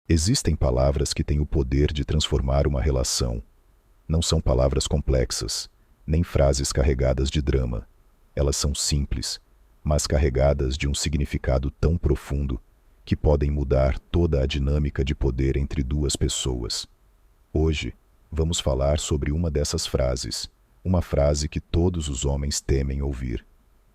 Existem palavras que têm o poder de transformar uma relação. Não são palavras complexas, nem frases carregadas de drama. Elas são simples, mas carregadas de um significado tão profundo que podem mudar toda a dinâmica de poder entre duas pessoas. Hoje, vamos falar sobre uma dessas frases, uma frase que todos os homens temem ouvir.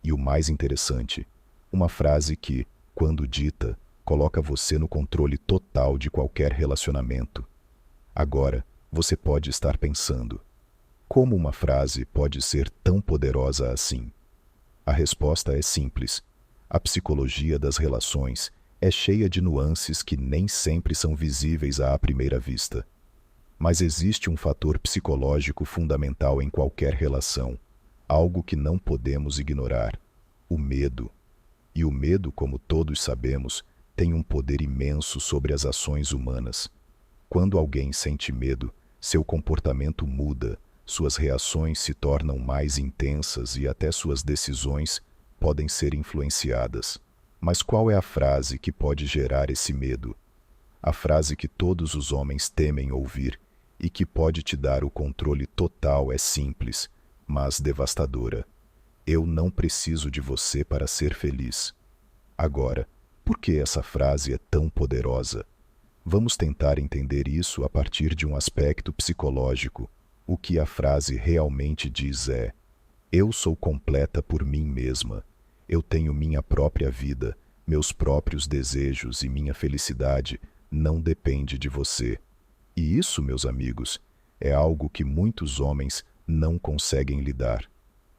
E o mais interessante, uma frase que, quando dita, coloca você no controle total de qualquer relacionamento. Agora, você pode estar pensando: como uma frase pode ser tão poderosa assim? A resposta é simples. A psicologia das relações é cheia de nuances que nem sempre são visíveis à primeira vista. Mas existe um fator psicológico fundamental em qualquer relação, algo que não podemos ignorar: o medo. E o medo, como todos sabemos, tem um poder imenso sobre as ações humanas. Quando alguém sente medo, seu comportamento muda, suas reações se tornam mais intensas e até suas decisões podem ser influenciadas. Mas qual é a frase que pode gerar esse medo? A frase que todos os homens temem ouvir e que pode te dar o controle total é simples, mas devastadora: eu não preciso de você para ser feliz. Agora, por que essa frase é tão poderosa? Vamos tentar entender isso a partir de um aspecto psicológico. O que a frase realmente diz é: eu sou completa por mim mesma. Eu tenho minha própria vida, meus próprios desejos e minha felicidade não depende de você. E isso, meus amigos, é algo que muitos homens não conseguem lidar.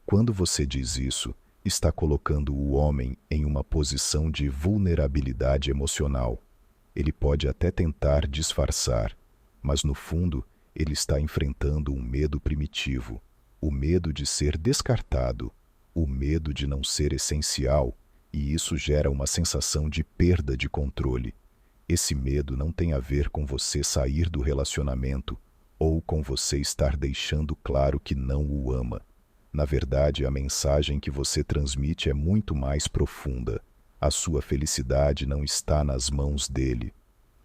Quando você diz isso, está colocando o homem em uma posição de vulnerabilidade emocional. Ele pode até tentar disfarçar, mas no fundo ele está enfrentando um medo primitivo, o medo de ser descartado, o medo de não ser essencial, e isso gera uma sensação de perda de controle. Esse medo não tem a ver com você sair do relacionamento ou com você estar deixando claro que não o ama. Na verdade, a mensagem que você transmite é muito mais profunda. A sua felicidade não está nas mãos dele.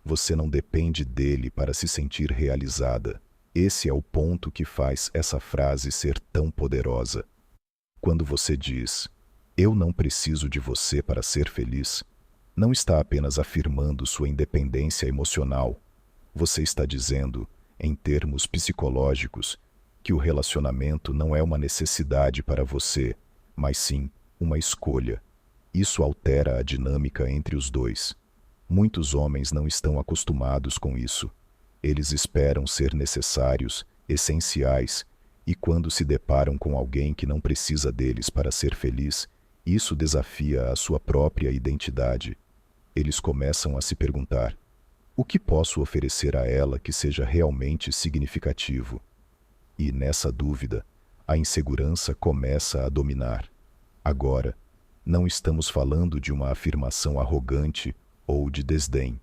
Você não depende dele para se sentir realizada. Esse é o ponto que faz essa frase ser tão poderosa. Quando você diz: eu não preciso de você para ser feliz, não está apenas afirmando sua independência emocional. Você está dizendo, em termos psicológicos, que o relacionamento não é uma necessidade para você, mas sim uma escolha. Isso altera a dinâmica entre os dois. Muitos homens não estão acostumados com isso. Eles esperam ser necessários, essenciais, e quando se deparam com alguém que não precisa deles para ser feliz, isso desafia a sua própria identidade. Eles começam a se perguntar: o que posso oferecer a ela que seja realmente significativo? E nessa dúvida, a insegurança começa a dominar. Agora, não estamos falando de uma afirmação arrogante ou de desdém.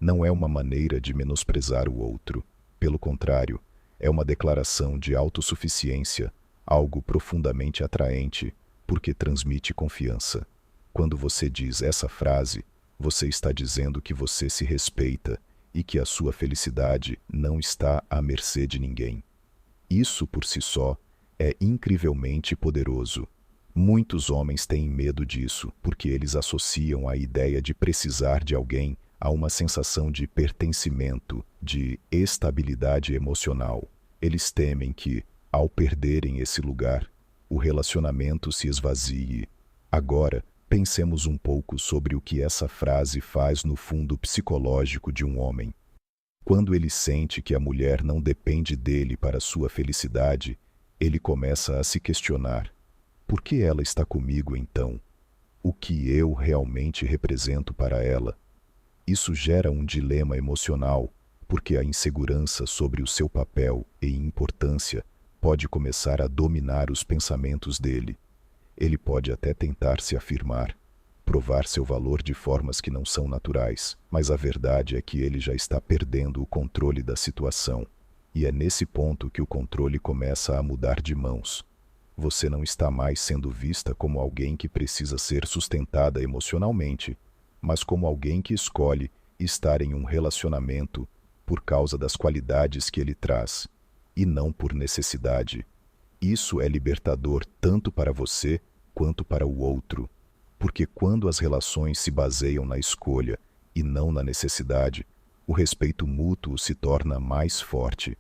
Não é uma maneira de menosprezar o outro. Pelo contrário, é uma declaração de autossuficiência, algo profundamente atraente, porque transmite confiança. Quando você diz essa frase, você está dizendo que você se respeita e que a sua felicidade não está à mercê de ninguém. Isso por si só é incrivelmente poderoso. Muitos homens têm medo disso porque eles associam a ideia de precisar de alguém a uma sensação de pertencimento, de estabilidade emocional. Eles temem que, ao perderem esse lugar, o relacionamento se esvazie. Agora, pensemos um pouco sobre o que essa frase faz no fundo psicológico de um homem. Quando ele sente que a mulher não depende dele para sua felicidade, ele começa a se questionar: por que ela está comigo então? O que eu realmente represento para ela? Isso gera um dilema emocional, porque a insegurança sobre o seu papel e importância pode começar a dominar os pensamentos dele. Ele pode até tentar se afirmar, provar seu valor de formas que não são naturais, mas a verdade é que ele já está perdendo o controle da situação. E é nesse ponto que o controle começa a mudar de mãos. Você não está mais sendo vista como alguém que precisa ser sustentada emocionalmente, mas como alguém que escolhe estar em um relacionamento por causa das qualidades que ele traz, e não por necessidade. Isso é libertador tanto para você quanto para o outro, porque quando as relações se baseiam na escolha e não na necessidade, o respeito mútuo se torna mais forte.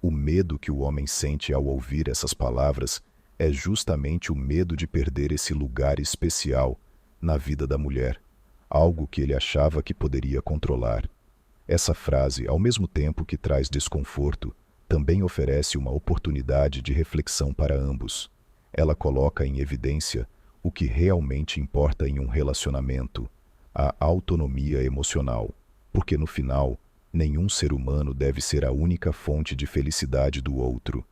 O medo que o homem sente ao ouvir essas palavras é justamente o medo de perder esse lugar especial na vida da mulher, algo que ele achava que poderia controlar. Essa frase, ao mesmo tempo que traz desconforto, também oferece uma oportunidade de reflexão para ambos. Ela coloca em evidência o que realmente importa em um relacionamento, a autonomia emocional, porque no final, nenhum ser humano deve ser a única fonte de felicidade do outro.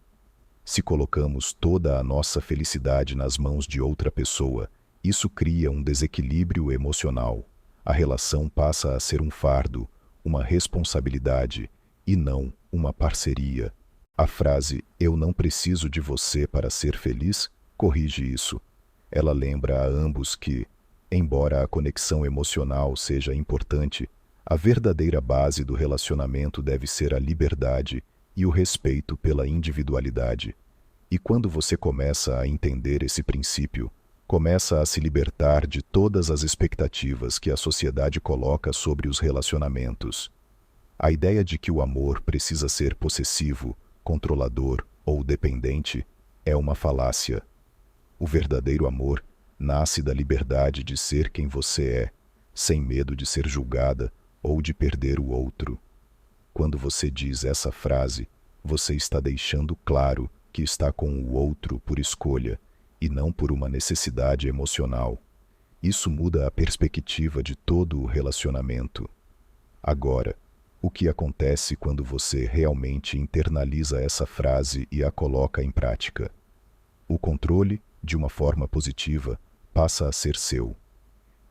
Se colocamos toda a nossa felicidade nas mãos de outra pessoa, isso cria um desequilíbrio emocional. A relação passa a ser um fardo, uma responsabilidade, e não uma parceria. A frase "eu não preciso de você para ser feliz" corrige isso. Ela lembra a ambos que, embora a conexão emocional seja importante, a verdadeira base do relacionamento deve ser a liberdade e o respeito pela individualidade. E quando você começa a entender esse princípio, começa a se libertar de todas as expectativas que a sociedade coloca sobre os relacionamentos. A ideia de que o amor precisa ser possessivo, controlador ou dependente é uma falácia. O verdadeiro amor nasce da liberdade de ser quem você é, sem medo de ser julgada ou de perder o outro. Quando você diz essa frase, você está deixando claro que está com o outro por escolha e não por uma necessidade emocional. Isso muda a perspectiva de todo o relacionamento. Agora, o que acontece quando você realmente internaliza essa frase e a coloca em prática? O controle, de uma forma positiva, passa a ser seu.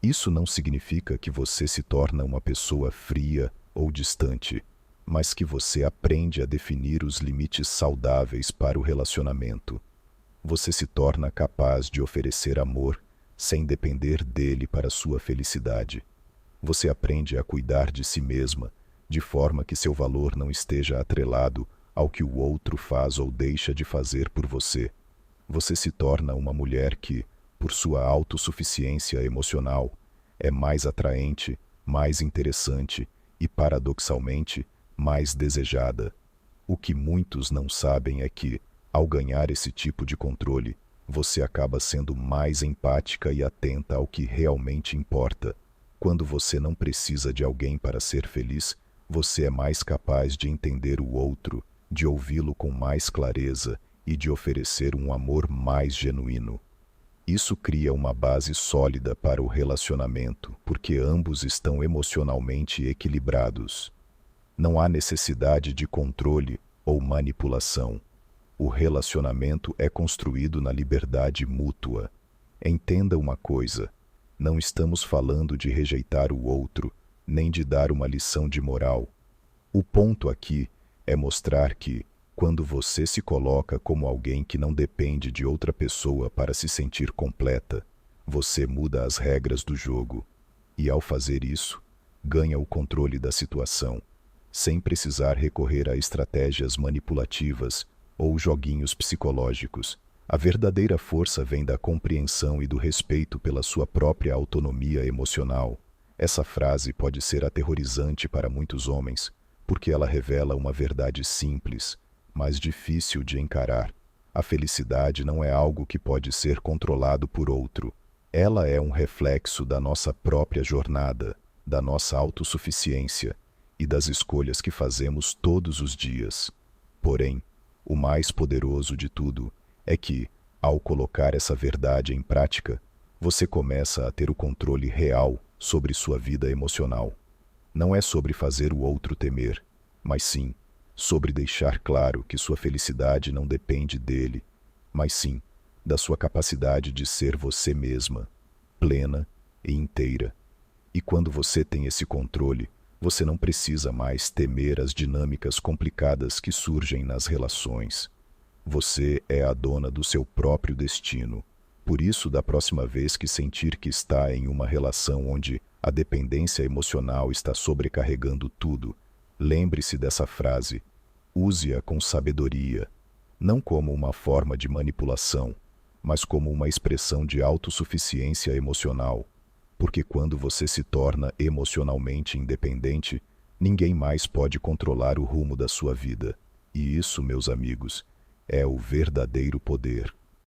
Isso não significa que você se torna uma pessoa fria ou distante, mas que você aprende a definir os limites saudáveis para o relacionamento. Você se torna capaz de oferecer amor sem depender dele para sua felicidade. Você aprende a cuidar de si mesma, de forma que seu valor não esteja atrelado ao que o outro faz ou deixa de fazer por você. Você se torna uma mulher que, por sua autossuficiência emocional, é mais atraente, mais interessante e, paradoxalmente, mais desejada. O que muitos não sabem é que, ao ganhar esse tipo de controle, você acaba sendo mais empática e atenta ao que realmente importa. Quando você não precisa de alguém para ser feliz, você é mais capaz de entender o outro, de ouvi-lo com mais clareza e de oferecer um amor mais genuíno. Isso cria uma base sólida para o relacionamento, porque ambos estão emocionalmente equilibrados. Não há necessidade de controle ou manipulação. O relacionamento é construído na liberdade mútua. Entenda uma coisa: não estamos falando de rejeitar o outro, nem de dar uma lição de moral. O ponto aqui é mostrar que, quando você se coloca como alguém que não depende de outra pessoa para se sentir completa, você muda as regras do jogo. E ao fazer isso, ganha o controle da situação, sem precisar recorrer a estratégias manipulativas ou joguinhos psicológicos. A verdadeira força vem da compreensão e do respeito pela sua própria autonomia emocional. Essa frase pode ser aterrorizante para muitos homens, porque ela revela uma verdade simples, mas difícil de encarar. A felicidade não é algo que pode ser controlado por outro. Ela é um reflexo da nossa própria jornada, da nossa autossuficiência e das escolhas que fazemos todos os dias. Porém, o mais poderoso de tudo é que, ao colocar essa verdade em prática, você começa a ter o controle real sobre sua vida emocional. Não é sobre fazer o outro temer, mas sim sobre deixar claro que sua felicidade não depende dele, mas sim da sua capacidade de ser você mesma, plena e inteira. E quando você tem esse controle, você não precisa mais temer as dinâmicas complicadas que surgem nas relações. Você é a dona do seu próprio destino. Por isso, da próxima vez que sentir que está em uma relação onde A dependência emocional está sobrecarregando tudo. Lembre-se dessa frase. Use-a com sabedoria, não como uma forma de manipulação, mas como uma expressão de autossuficiência emocional. Porque quando você se torna emocionalmente independente, ninguém mais pode controlar o rumo da sua vida. E isso, meus amigos, é o verdadeiro poder.